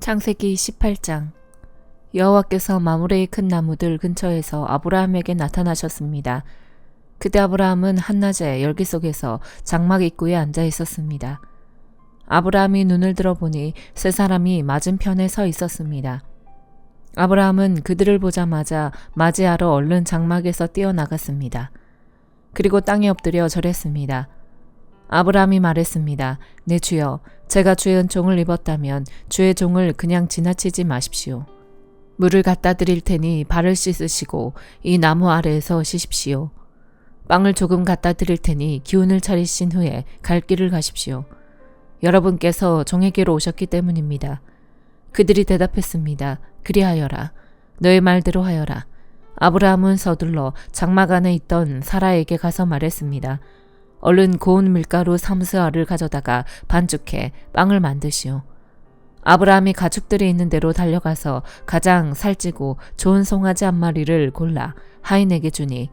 창세기 18장. 여호와께서 마므레의 큰 나무들 근처에서 아브라함에게 나타나셨습니다. 그때 아브라함은 한낮에 열기 속에서 장막 입구에 앉아 있었습니다. 아브라함이 눈을 들어보니 세 사람이 맞은편에 서 있었습니다. 아브라함은 그들을 보자마자 맞이하러 얼른 장막에서 뛰어나갔습니다. 그리고 땅에 엎드려 절했습니다. 아브라함이 말했습니다. 내 주여, 제가 주의 은총을 입었다면 주의 종을 그냥 지나치지 마십시오. 물을 갖다 드릴 테니 발을 씻으시고 이 나무 아래에서 쉬십시오. 빵을 조금 갖다 드릴 테니 기운을 차리신 후에 갈 길을 가십시오. 여러분께서 종에게로 오셨기 때문입니다. 그들이 대답했습니다. 그리하여라. 너의 말대로 하여라. 아브라함은 서둘러 장막 안에 있던 사라에게 가서 말했습니다. 얼른 고운 밀가루 3스알을 가져다가 반죽해 빵을 만드시오. 아브라함이 가축들이 있는 데로 달려가서 가장 살찌고 좋은 송아지 한 마리를 골라 하인에게 주니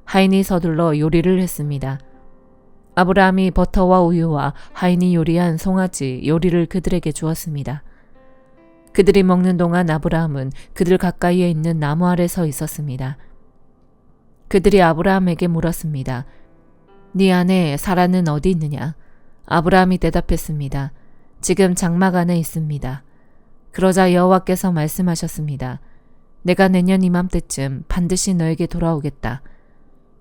하인이 서둘러 요리를 했습니다. 아브라함이 버터와 우유와 하인이 요리한 송아지 요리를 그들에게 주었습니다. 그들이 먹는 동안 아브라함은 그들 가까이에 있는 나무 아래 서 있었습니다. 그들이 아브라함에게 물었습니다. 네 아내 사라는 어디 있느냐? 아브라함이 대답했습니다. 지금 장막 안에 있습니다. 그러자 여호와께서 말씀하셨습니다. 내가 내년 이맘때쯤 반드시 너에게 돌아오겠다.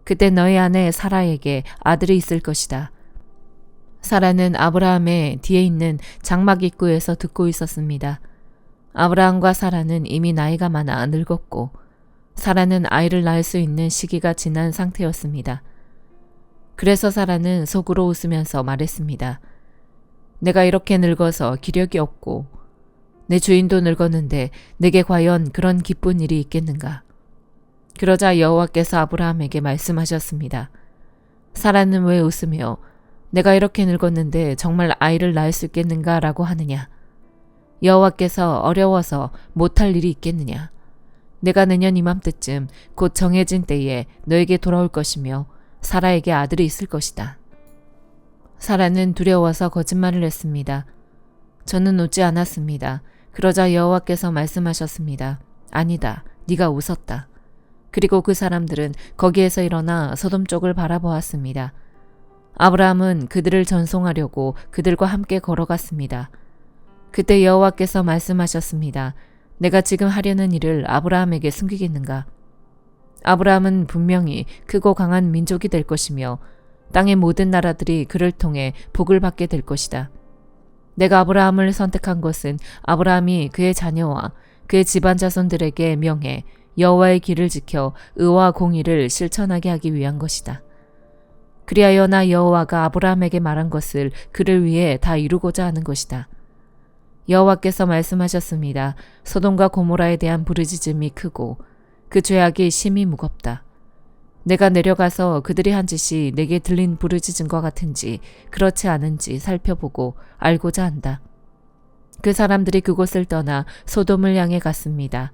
그때 너희 아내 사라에게 아들이 있을 것이다. 사라는 아브라함의 뒤에 있는 장막 입구에서 듣고 있었습니다. 아브라함과 사라는 이미 나이가 많아 늙었고 사라는 아이를 낳을 수 있는 시기가 지난 상태였습니다. 그래서 사라는 속으로 웃으면서 말했습니다. 내가 이렇게 늙어서 기력이 없고 내 주인도 늙었는데 내게 과연 그런 기쁜 일이 있겠는가? 그러자 여호와께서 아브라함에게 말씀하셨습니다. 사라는 왜 웃으며 내가 이렇게 늙었는데 정말 아이를 낳을 수 있겠는가? 라고 하느냐? 여호와께서 어려워서 못할 일이 있겠느냐? 내가 내년 이맘때쯤 곧 정해진 때에 너에게 돌아올 것이며 사라에게 아들이 있을 것이다. 사라는 두려워서 거짓말을 했습니다. 저는 웃지 않았습니다. 그러자 여호와께서 말씀하셨습니다. 아니다. 네가 웃었다. 그리고 그 사람들은 거기에서 일어나 소돔 쪽을 바라보았습니다. 아브라함은 그들을 전송하려고 그들과 함께 걸어갔습니다. 그때 여호와께서 말씀하셨습니다. 내가 지금 하려는 일을 아브라함에게 숨기겠는가? 아브라함은 분명히 크고 강한 민족이 될 것이며 땅의 모든 나라들이 그를 통해 복을 받게 될 것이다. 내가 아브라함을 선택한 것은 아브라함이 그의 자녀와 그의 집안 자손들에게 명해 여호와의 길을 지켜 의와 공의를 실천하게 하기 위한 것이다. 그리하여 나 여호와가 아브라함에게 말한 것을 그를 위해 다 이루고자 하는 것이다. 여호와께서 말씀하셨습니다. 소돔과 고모라에 대한 부르짖음이 크고 그 죄악이 심히 무겁다. 내가 내려가서 그들이 한 짓이 내게 들린 부르짖음과 같은지 그렇지 않은지 살펴보고 알고자 한다. 그 사람들이 그곳을 떠나 소돔을 향해 갔습니다.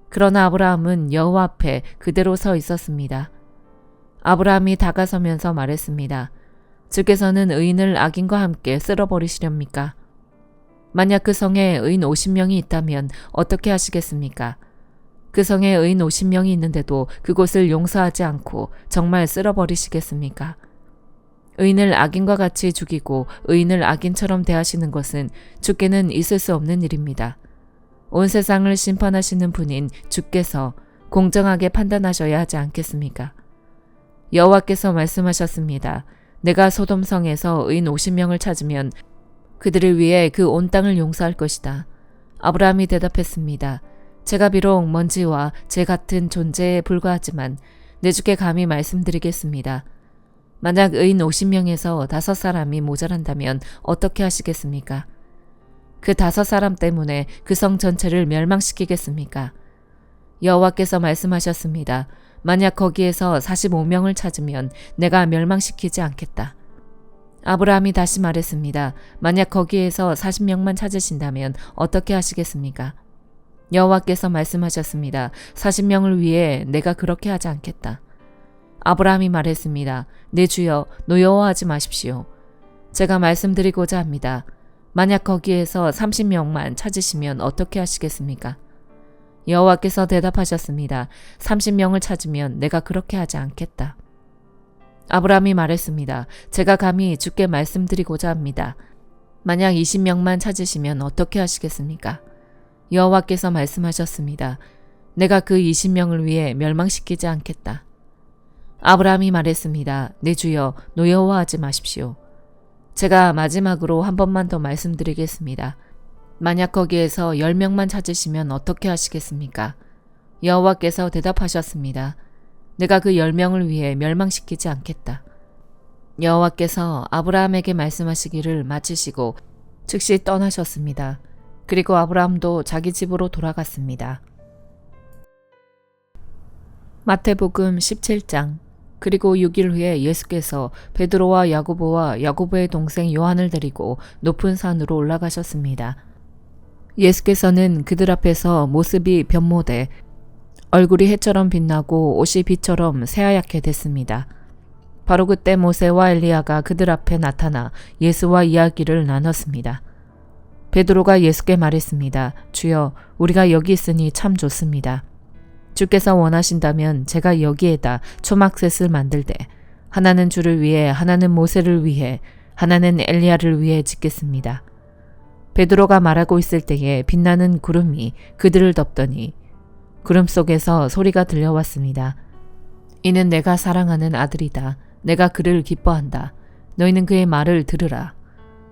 그러나 아브라함은 여호와 앞에 그대로 서 있었습니다. 아브라함이 다가서면서 말했습니다. 주께서는 의인을 악인과 함께 쓸어버리시렵니까? 만약 그 성에 의인 50명이 있다면 어떻게 하시겠습니까? 그 성에 의인 50명이 있는데도 그곳을 용서하지 않고 정말 쓸어버리시겠습니까? 의인을 악인과 같이 죽이고 의인을 악인처럼 대하시는 것은 주께는 있을 수 없는 일입니다. 온 세상을 심판하시는 분인 주께서 공정하게 판단하셔야 하지 않겠습니까? 여호와께서 말씀하셨습니다. 내가 소돔성에서 의인 50명을 찾으면 그들을 위해 그 온 땅을 용서할 것이다. 아브라함이 대답했습니다. 제가 비록 먼지와 재 같은 존재에 불과하지만 내 주께 감히 말씀드리겠습니다. 만약 의인 50명에서 5사람이 모자란다면 어떻게 하시겠습니까? 그 5사람 때문에 그 성 전체를 멸망시키겠습니까? 여호와께서 말씀하셨습니다. 만약 거기에서 45명을 찾으면 내가 멸망시키지 않겠다. 아브라함이 다시 말했습니다. 만약 거기에서 40명만 찾으신다면 어떻게 하시겠습니까? 여호와께서 말씀하셨습니다. 40명을 위해 내가 그렇게 하지 않겠다. 아브라함이 말했습니다. 내 주여, 노여워하지 마십시오. 제가 말씀드리고자 합니다. 만약 거기에서 30명만 찾으시면 어떻게 하시겠습니까? 여호와께서 대답하셨습니다. 30명을 찾으면 내가 그렇게 하지 않겠다. 아브라함이 말했습니다. 제가 감히 주께 말씀드리고자 합니다. 만약 20명만 찾으시면 어떻게 하시겠습니까? 여호와께서 말씀하셨습니다. 내가 그 20명을 위해 멸망시키지 않겠다. 아브라함이 말했습니다. 내 주여, 노여워하지 마십시오. 제가 마지막으로 한 번만 더 말씀드리겠습니다. 만약 거기에서 10명만 찾으시면 어떻게 하시겠습니까? 여호와께서 대답하셨습니다. 내가 그 10명을 위해 멸망시키지 않겠다. 여호와께서 아브라함에게 말씀하시기를 마치시고 즉시 떠나셨습니다. 그리고 아브라함도 자기 집으로 돌아갔습니다. 마태복음 17장. 그리고 6일 후에 예수께서 베드로와 야고보와 야고보의 동생 요한을 데리고 높은 산으로 올라가셨습니다. 예수께서는 그들 앞에서 모습이 변모돼 얼굴이 해처럼 빛나고 옷이 빛처럼 새하얗게 됐습니다. 바로 그때 모세와 엘리야가 그들 앞에 나타나 예수와 이야기를 나눴습니다. 베드로가 예수께 말했습니다. 주여, 우리가 여기 있으니 참 좋습니다. 주께서 원하신다면 제가 여기에다 초막셋을 만들되 하나는 주를 위해, 하나는 모세를 위해, 하나는 엘리야를 위해 짓겠습니다. 베드로가 말하고 있을 때에 빛나는 구름이 그들을 덮더니 구름 속에서 소리가 들려왔습니다. 이는 내가 사랑하는 아들이다. 내가 그를 기뻐한다. 너희는 그의 말을 들으라.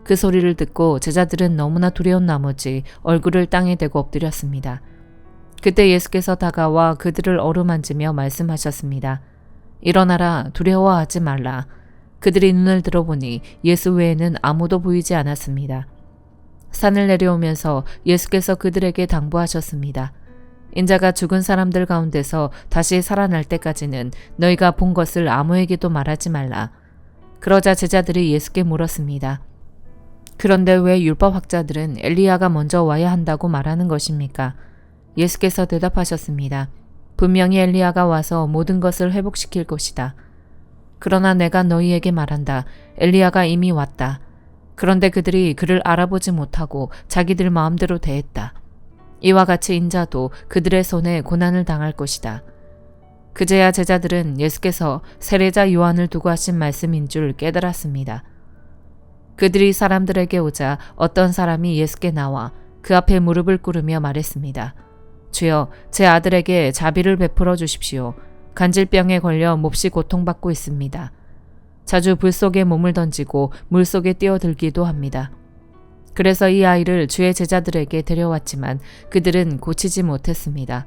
그 소리를 듣고 제자들은 너무나 두려운 나머지 얼굴을 땅에 대고 엎드렸습니다. 그때 예수께서 다가와 그들을 어루만지며 말씀하셨습니다. 일어나라, 두려워하지 말라. 그들이 눈을 들어보니 예수 외에는 아무도 보이지 않았습니다. 산을 내려오면서 예수께서 그들에게 당부하셨습니다. 인자가 죽은 사람들 가운데서 다시 살아날 때까지는 너희가 본 것을 아무에게도 말하지 말라. 그러자 제자들이 예수께 물었습니다. 그런데 왜 율법학자들은 엘리야가 먼저 와야 한다고 말하는 것입니까? 예수께서 대답하셨습니다. 분명히 엘리야가 와서 모든 것을 회복시킬 것이다. 그러나 내가 너희에게 말한다. 엘리야가 이미 왔다. 그런데 그들이 그를 알아보지 못하고 자기들 마음대로 대했다. 이와 같이 인자도 그들의 손에 고난을 당할 것이다. 그제야 제자들은 예수께서 세례자 요한을 두고 하신 말씀인 줄 깨달았습니다. 그들이 사람들에게 오자 어떤 사람이 예수께 나와 그 앞에 무릎을 꿇으며 말했습니다. 주여, 제 아들에게 자비를 베풀어 주십시오. 간질병에 걸려 몹시 고통받고 있습니다. 자주 불 속에 몸을 던지고 물 속에 뛰어들기도 합니다. 그래서 이 아이를 주의 제자들에게 데려왔지만 그들은 고치지 못했습니다.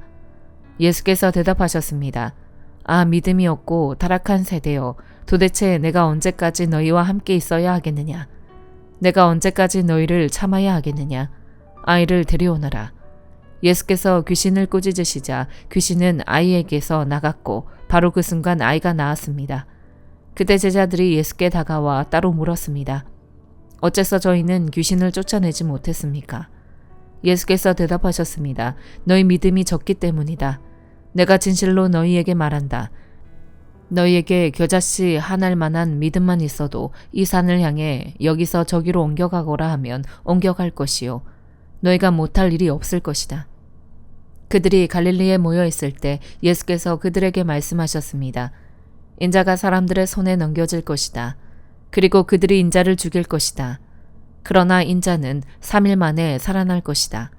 예수께서 대답하셨습니다. 아, 믿음이 없고 타락한 세대여, 도대체 내가 언제까지 너희와 함께 있어야 하겠느냐? 내가 언제까지 너희를 참아야 하겠느냐? 아이를 데려오너라. 예수께서 귀신을 꾸짖으시자 귀신은 아이에게서 나갔고 바로 그 순간 아이가 나았습니다. 그때 제자들이 예수께 다가와 따로 물었습니다. 어째서 저희는 귀신을 쫓아내지 못했습니까? 예수께서 대답하셨습니다. 너희 믿음이 적기 때문이다. 내가 진실로 너희에게 말한다. 너희에게 겨자씨 하나일 만한 믿음만 있어도 이 산을 향해 여기서 저기로 옮겨가거라 하면 옮겨갈 것이요. 너희가 못할 일이 없을 것이다. 그들이 갈릴리에 모여 있을 때 예수께서 그들에게 말씀하셨습니다. 인자가 사람들의 손에 넘겨질 것이다. 그리고 그들이 인자를 죽일 것이다. 그러나 인자는 3일 만에 살아날 것이다.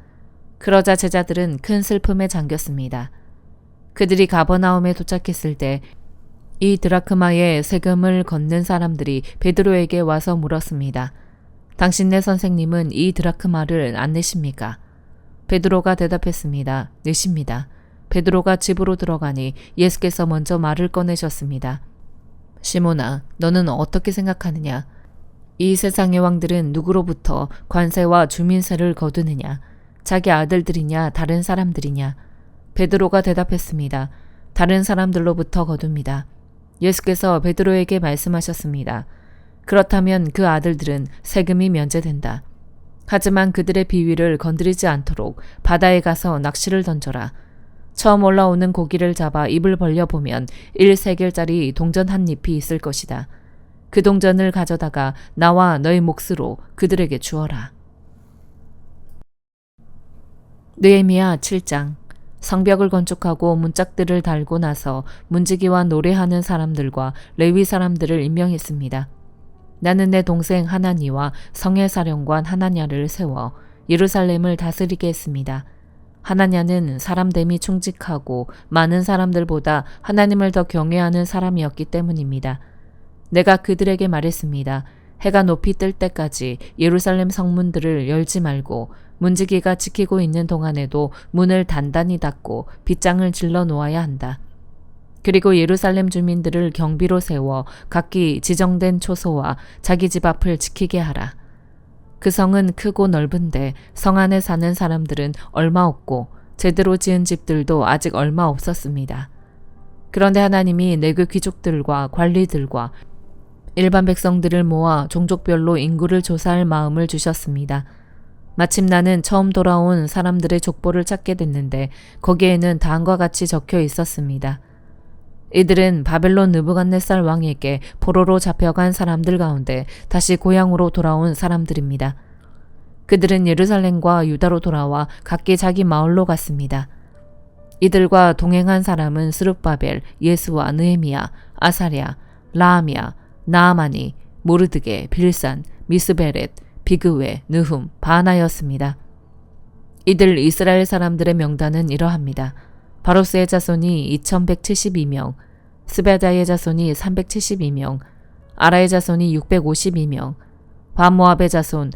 그러자 제자들은 큰 슬픔에 잠겼습니다. 그들이 가버나움에 도착했을 때 이 드라크마의 세금을 걷는 사람들이 베드로에게 와서 물었습니다. 당신네 선생님은 이 드라크마를 안 내십니까? 베드로가 대답했습니다. 내십니다. 베드로가 집으로 들어가니 예수께서 먼저 말을 꺼내셨습니다. 시몬아, 너는 어떻게 생각하느냐? 이 세상의 왕들은 누구로부터 관세와 주민세를 거두느냐? 자기 아들들이냐 다른 사람들이냐? 베드로가 대답했습니다. 다른 사람들로부터 거둡니다. 예수께서 베드로에게 말씀하셨습니다. 그렇다면 그 아들들은 세금이 면제된다. 하지만 그들의 비위를 건드리지 않도록 바다에 가서 낚시를 던져라. 처음 올라오는 고기를 잡아 입을 벌려보면 1세겔짜리 동전 한 잎이 있을 것이다. 그 동전을 가져다가 나와 너의 몫으로 그들에게 주어라. 느헤미야 7장. 성벽을 건축하고 문짝들을 달고 나서 문지기와 노래하는 사람들과 레위 사람들을 임명했습니다. 나는 내 동생 하나니와 성의 사령관 하나냐를 세워 예루살렘을 다스리게 했습니다. 하나냐는 사람됨이 충직하고 많은 사람들보다 하나님을 더 경외하는 사람이었기 때문입니다. 내가 그들에게 말했습니다. 해가 높이 뜰 때까지 예루살렘 성문들을 열지 말고 문지기가 지키고 있는 동안에도 문을 단단히 닫고 빗장을 질러 놓아야 한다. 그리고 예루살렘 주민들을 경비로 세워 각기 지정된 초소와 자기 집 앞을 지키게 하라. 그 성은 크고 넓은데 성 안에 사는 사람들은 얼마 없고 제대로 지은 집들도 아직 얼마 없었습니다. 그런데 하나님이 내그 귀족들과 관리들과 일반 백성들을 모아 종족별로 인구를 조사할 마음을 주셨습니다. 마침 나는 처음 돌아온 사람들의 족보를 찾게 됐는데 거기에는 다음과 같이 적혀 있었습니다. 이들은 바벨론 느부갓네살 왕에게 포로로 잡혀간 사람들 가운데 다시 고향으로 돌아온 사람들입니다. 그들은 예루살렘과 유다로 돌아와 각기 자기 마을로 갔습니다. 이들과 동행한 사람은 스룹바벨, 예수와 느헤미야, 아사랴, 라하미야, 나아마니, 모르드게, 빌산, 미스베렛, 비그웨, 느훔, 바나였습니다. 이들 이스라엘 사람들의 명단은 이러합니다. 바로스의 자손이 2172명, 스베다의 자손이 372명, 아라의 자손이 652명, 바모압의 자손,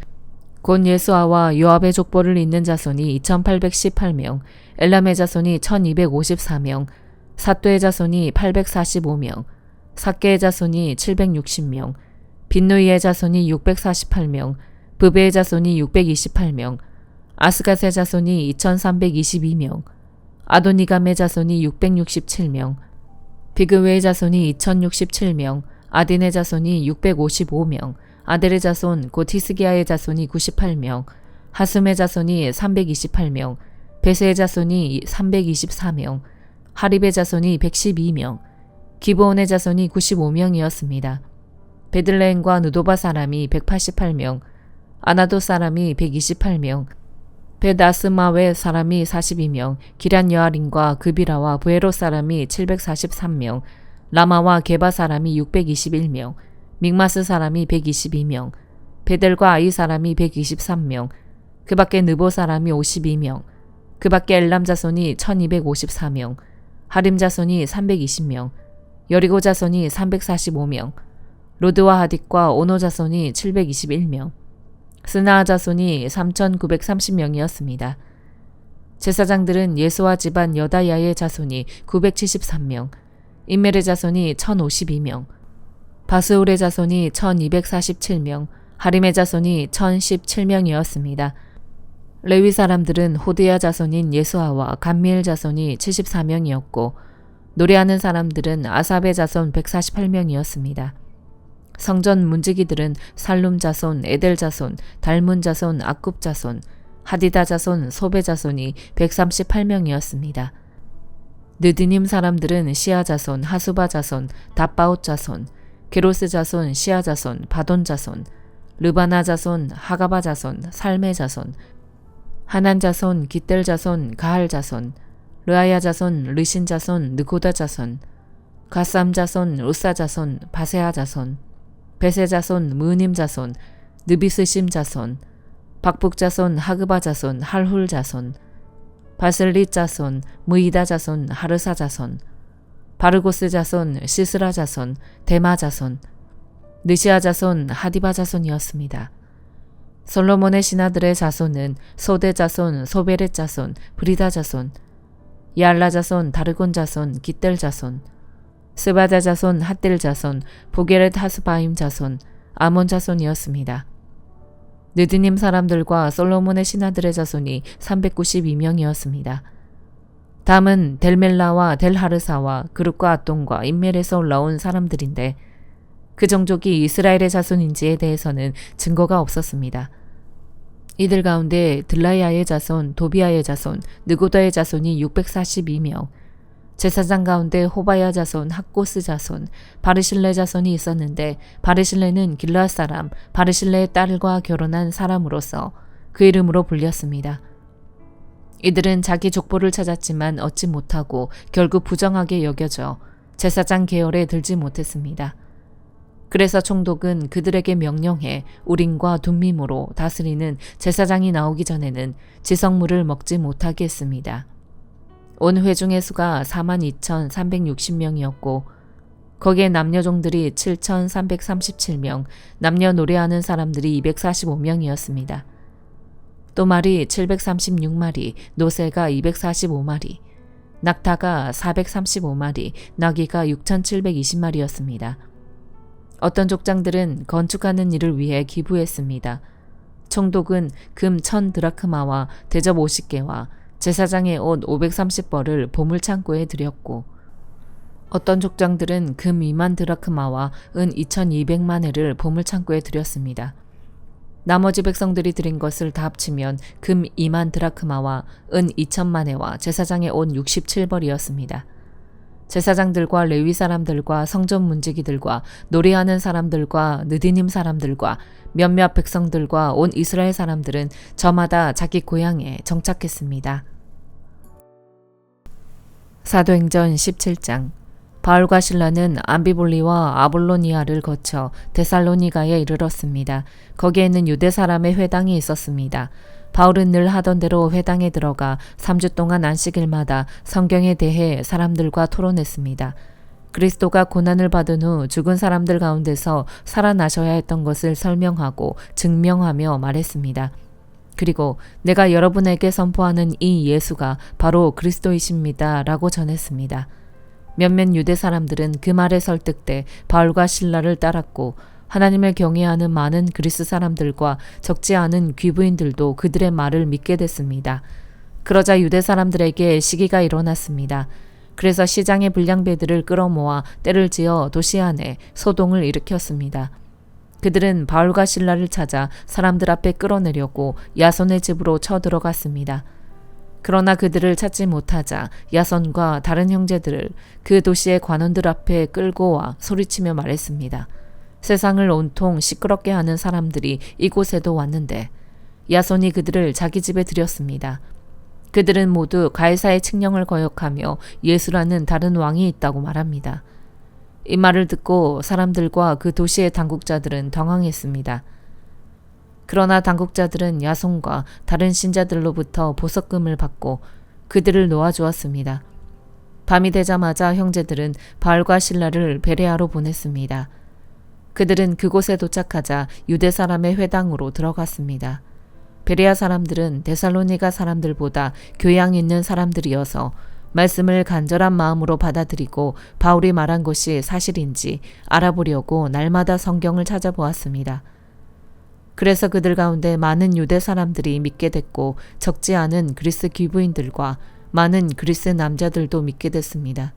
곧 예수아와 요압의 족보를 잇는 자손이 2818명, 엘람의 자손이 1254명, 삿도의 자손이 845명, 삭개의 자손이 760명, 빈누이의 자손이 648명, 브베의 자손이 628명, 아스갓의 자손이 2322명, 아도니감의 자손이 667명, 비그웨의 자손이 2067명, 아딘의 자손이 655명, 아델의 자손 곧 히스기야의 자손이 98명, 하숨의 자손이 328명, 베세의 자손이 324명, 하립의 자손이 112명, 기브온의 자손이 95명이었습니다. 베들레헴과 느도바 사람이 188명, 아나도 사람이 128명, 벳아스마웨 사람이 42명, 기란 여아림과 그비라와 부에로 사람이 743명, 라마와 게바 사람이 621명, 믹마스 사람이 122명, 베델과 아이 사람이 123명, 그 밖에 느보 사람이 52명, 그 밖에 엘람 자손이 1254명, 하림 자손이 320명, 여리고 자손이 345명, 로드와 하딕과 오노 자손이 721명, 스나아 자손이 3930명이었습니다. 제사장들은 예수와 집안 여다야의 자손이 973명, 임멜의 자손이 1052명, 바스울의 자손이 1247명, 하림의 자손이 1017명이었습니다. 레위 사람들은 호드야 자손인 예수아와 감미엘 자손이 74명이었고 노래하는 사람들은 아삽의 자손 148명이었습니다. 성전 문지기들은 살룸 자손, 에델 자손, 달문 자손, 아굽 자손, 하디다 자손, 소베 자손이 138명이었습니다. 느디님 사람들은 시아 자손, 하수바 자손, 다바옷 자손, 게로스 자손, 시아 자손, 바돈 자손, 르바나 자손, 하가바 자손, 살메 자손, 하난 자손, 깃델 자손, 가할 자손, 르아야 자손, 르신 자손, 느고다 자손, 가삼 자손, 우사 자손, 바세아 자손, 베세 자손, 무님 자손, 느비스심 자손, 박북 자손, 하그바 자손, 할훌 자손, 바슬릿 자손, 무이다 자손, 하르사 자손, 바르고스 자손, 시스라 자손, 데마 자손, 느시아 자손, 하디바 자손이었습니다. 솔로몬의 신하들의 자손은 소대 자손, 소베렛 자손, 브리다 자손, 야알라 자손, 다르곤 자손, 깃델 자손, 스바다 자손, 핫델 자손, 보게렛 하스바임 자손, 아몬 자손이었습니다. 느디님 사람들과 솔로몬의 신하들의 자손이 392명이었습니다. 다음은 델멜라와 델하르사와 그룹과 아똥과 임멜에서 올라온 사람들인데 그 종족이 이스라엘의 자손인지에 대해서는 증거가 없었습니다. 이들 가운데 들라야의 자손, 도비아의 자손, 느고다의 자손이 642명, 제사장 가운데 호바야 자손, 학고스 자손, 바르실레 자손이 있었는데 바르실레는 길르앗 사람 바르실레의 딸과 결혼한 사람으로서 그 이름으로 불렸습니다. 이들은 자기 족보를 찾았지만 얻지 못하고 결국 부정하게 여겨져 제사장 계열에 들지 못했습니다. 그래서 총독은 그들에게 명령해 우림과 둠밈으로 다스리는 제사장이 나오기 전에는 지성물을 먹지 못하게 했습니다. 온 회중의 수가 42,360명이었고 거기에 남녀종들이 7,337명, 남녀 노래하는 사람들이 245명이었습니다. 또 말이 736마리, 노새가 245마리, 낙타가 435마리, 나귀가 6,720마리였습니다. 어떤 족장들은 건축하는 일을 위해 기부했습니다. 총독은 금 1,000드라크마와 대접 50개와 제사장의 옷 530벌을 보물창고에 들였고 어떤 족장들은 금 2만 드라크마와 은 2,200만 회를 보물창고에 들였습니다. 나머지 백성들이 드린 것을 다 합치면 금 2만 드라크마와 은 2천만 회와 제사장의 옷 67벌이었습니다. 제사장들과 레위 사람들과 성전 문지기들과 노래하는 사람들과 느디님 사람들과 몇몇 백성들과 온 이스라엘 사람들은 저마다 자기 고향에 정착했습니다. 사도행전 17장. 바울과 실라는 암비볼리와 아볼로니아를 거쳐 데살로니가에 이르렀습니다. 거기에는 유대 사람의 회당이 있었습니다. 바울은 늘 하던 대로 회당에 들어가 3주 동안 안식일마다 성경에 대해 사람들과 토론했습니다. 그리스도가 고난을 받은 후 죽은 사람들 가운데서 살아나셔야 했던 것을 설명하고 증명하며 말했습니다. 그리고 내가 여러분에게 선포하는 이 예수가 바로 그리스도이십니다. 라고 전했습니다. 몇몇 유대 사람들은 그 말에 설득돼 바울과 실라를 따랐고 하나님을 경외하는 많은 그리스 사람들과 적지 않은 귀부인들도 그들의 말을 믿게 됐습니다. 그러자 유대 사람들에게 시기가 일어났습니다. 그래서 시장의 불량배들을 끌어모아 때를 지어 도시 안에 소동을 일으켰습니다. 그들은 바울과 실라를 찾아 사람들 앞에 끌어내려고 야손의 집으로 쳐들어갔습니다. 그러나 그들을 찾지 못하자 야손과 다른 형제들을 그 도시의 관원들 앞에 끌고 와 소리치며 말했습니다. 세상을 온통 시끄럽게 하는 사람들이 이곳에도 왔는데 야손이 그들을 자기 집에 들였습니다. 그들은 모두 가이사의 칙령을 거역하며 예수라는 다른 왕이 있다고 말합니다. 이 말을 듣고 사람들과 그 도시의 당국자들은 당황했습니다. 그러나 당국자들은 야손과 다른 신자들로부터 보석금을 받고 그들을 놓아주었습니다. 밤이 되자마자 형제들은 바울과 실라를 베레아로 보냈습니다. 그들은 그곳에 도착하자 유대 사람의 회당으로 들어갔습니다. 베레아 사람들은 데살로니가 사람들보다 교양 있는 사람들이어서 말씀을 간절한 마음으로 받아들이고 바울이 말한 것이 사실인지 알아보려고 날마다 성경을 찾아보았습니다. 그래서 그들 가운데 많은 유대 사람들이 믿게 됐고 적지 않은 그리스 귀부인들과 많은 그리스 남자들도 믿게 됐습니다.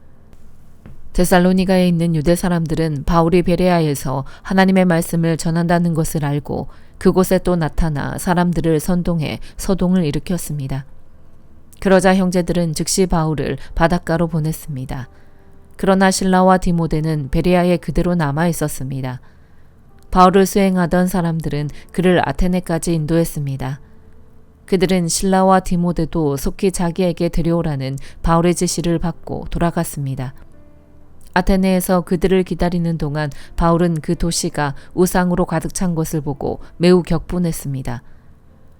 데살로니가에 있는 유대 사람들은 바울이 베레아에서 하나님의 말씀을 전한다는 것을 알고 그곳에 또 나타나 사람들을 선동해 소동을 일으켰습니다. 그러자 형제들은 즉시 바울을 바닷가로 보냈습니다. 그러나 실라와 디모데는 베레아에 그대로 남아 있었습니다. 바울을 수행하던 사람들은 그를 아테네까지 인도했습니다. 그들은 실라와 디모데도 속히 자기에게 데려오라는 바울의 지시를 받고 돌아갔습니다. 아테네에서 그들을 기다리는 동안 바울은 그 도시가 우상으로 가득 찬 것을 보고 매우 격분했습니다.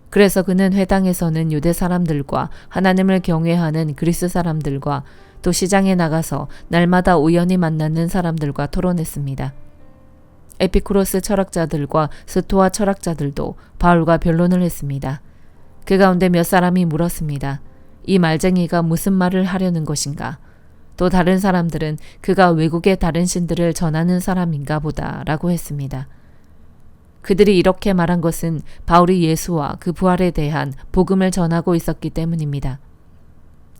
그래서 그는 회당에서는 유대 사람들과 하나님을 경외하는 그리스 사람들과 또 시장에 나가서 날마다 우연히 만나는 사람들과 토론했습니다. 에피쿠로스 철학자들과 스토아 철학자들도 바울과 변론을 했습니다. 그 가운데 몇 사람이 물었습니다. 이 말쟁이가 무슨 말을 하려는 것인가? 또 다른 사람들은 그가 외국의 다른 신들을 전하는 사람인가 보다 라고 했습니다. 그들이 이렇게 말한 것은 바울이 예수와 그 부활에 대한 복음을 전하고 있었기 때문입니다.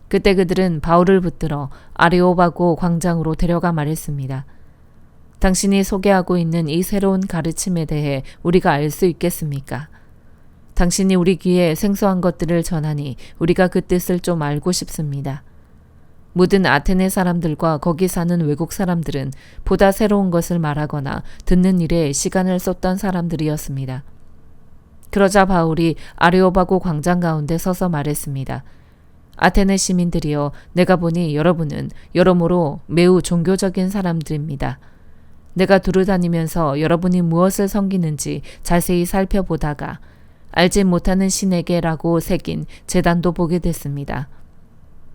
그때 그들은 바울을 붙들어 아레오바고 광장으로 데려가 말했습니다. 당신이 소개하고 있는 이 새로운 가르침에 대해 우리가 알 수 있겠습니까? 당신이 우리 귀에 생소한 것들을 전하니 우리가 그 뜻을 좀 알고 싶습니다. 모든 아테네 사람들과 거기 사는 외국 사람들은 보다 새로운 것을 말하거나 듣는 일에 시간을 쏟던 사람들이었습니다. 그러자 바울이 아레오바고 광장 가운데 서서 말했습니다. 아테네 시민들이여, 내가 보니 여러분은 여러모로 매우 종교적인 사람들입니다. 내가 두루다니면서 여러분이 무엇을 섬기는지 자세히 살펴보다가 알지 못하는 신에게라고 새긴 제단도 보게 됐습니다.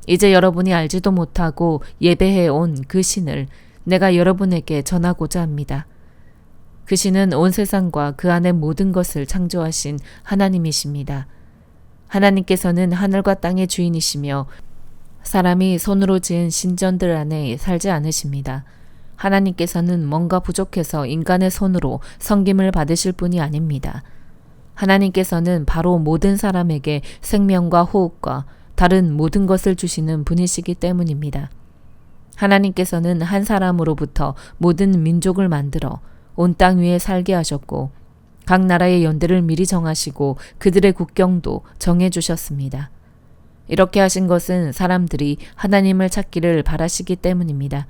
이제 여러분이 알지도 못하고 예배해 온 그 신을 내가 여러분에게 전하고자 합니다. 그 신은 온 세상과 그 안의 모든 것을 창조하신 하나님이십니다. 하나님께서는 하늘과 땅의 주인이시며 사람이 손으로 지은 신전들 안에 살지 않으십니다. 하나님께서는 뭔가 부족해서 인간의 손으로 섬김을 받으실 분이 아닙니다. 하나님께서는 바로 모든 사람에게 생명과 호흡과 다른 모든 것을 주시는 분이시기 때문입니다. 하나님께서는 한 사람으로부터 모든 민족을 만들어 온 땅 위에 살게 하셨고 각 나라의 연대를 미리 정하시고 그들의 국경도 정해주셨습니다. 이렇게 하신 것은 사람들이 하나님을 찾기를 바라시기 때문입니다.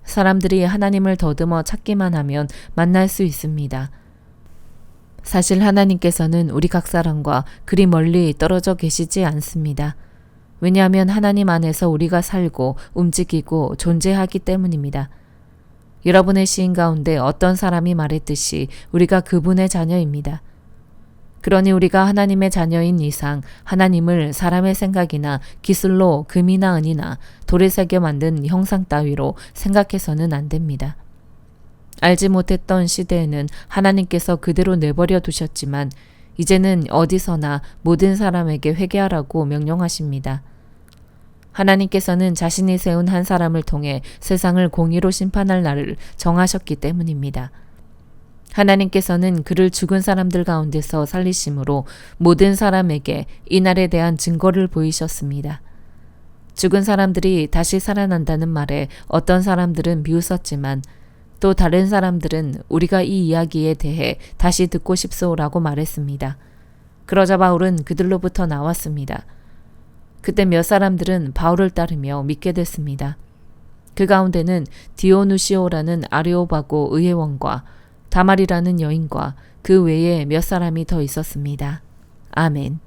사람들이 하나님을 더듬어 찾기만 하면 만날 수 있습니다. 사실 하나님께서는 우리 각 사람과 그리 멀리 떨어져 계시지 않습니다. 왜냐하면 하나님 안에서 우리가 살고 움직이고 존재하기 때문입니다. 여러분의 시인 가운데 어떤 사람이 말했듯이 우리가 그분의 자녀입니다. 그러니 우리가 하나님의 자녀인 이상 하나님을 사람의 생각이나 기술로 금이나 은이나 돌에 새겨 만든 형상 따위로 생각해서는 안 됩니다. 알지 못했던 시대에는 하나님께서 그대로 내버려 두셨지만 이제는 어디서나 모든 사람에게 회개하라고 명령하십니다. 하나님께서는 자신이 세운 한 사람을 통해 세상을 공의로 심판할 날을 정하셨기 때문입니다. 하나님께서는 그를 죽은 사람들 가운데서 살리심으로 모든 사람에게 이 날에 대한 증거를 보이셨습니다. 죽은 사람들이 다시 살아난다는 말에 어떤 사람들은 비웃었지만 또 다른 사람들은 우리가 이 이야기에 대해 다시 듣고 싶소라고 말했습니다. 그러자 바울은 그들로부터 나왔습니다. 그때 몇 사람들은 바울을 따르며 믿게 됐습니다. 그 가운데는 디오누시오라는 아레오바고 의회원과 다말이라는 여인과 그 외에 몇 사람이 더 있었습니다. 아멘.